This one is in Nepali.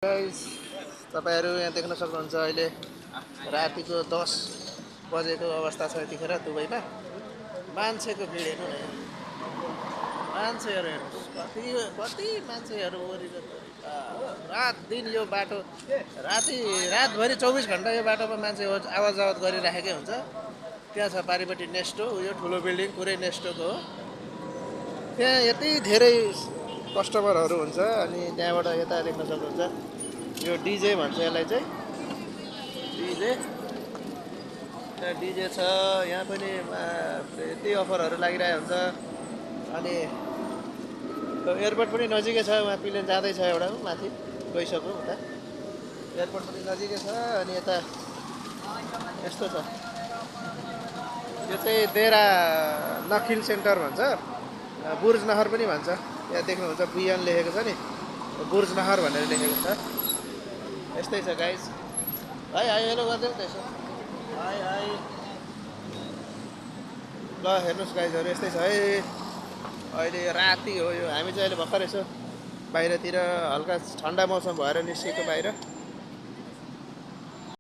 गाइस तपाईहरु यहाँ देख्न सक्नुहुन्छ अहिले रातिको 10 बजेको अवस्था छ यतिखेर दुबईमा मान्छेको भिड हेर्नु न यहाँ मान्छेहरु हेर्नुस् कति कति मान्छेहरु वरिपरि रात दिन यो बाटो रातभरि 24 घण्टा यो बाटोमा मान्छे आवाज जावत गरिराखेकै हुन्छ। त्यहाँ छ पारिपट्टि नेस्टो यो ठुलो बिल्डिङ पुरै नेस्टोको हो। त्यहाँ यति धेरै कस्टमरहरु हुन्छ अनि त्यहाँबाट यता देख्न सक्नुहुन्छ यो डीजे भन्छ यसलाई चाहिँ डीजे त्यहाँ डीजे छ यहाँ पनि यति अफरहरु लागिरहेको हुन्छ। अनि एयरपोर्ट पनि नजिकै छ वहाँ प्लेन जाँदैछ एउटा माथि गइसक्यो उता एयरपोर्ट पनि नजिकै छ। अनि यता यस्तो छ यो चाहिँ देरा नखिल सेन्टर भन्छ बुर्ज नहर पनि भन्छ। यहाँ देख्नुहुन्छ बियन लेखेको छ नि बुर्ज नहर भनेर लेखेको छ। यस्तै छ गाइस हाई हाई हेलो गर्दै त यसो हाई हाई ल हेर्नुस् गाइजहरु यस्तै छ है। अहिले राति हो यो हामी चाहिँ अहिले भर्खर यसो बाहिरतिर हल्का ठन्डा मौसम भएर निस्केको बाहिर।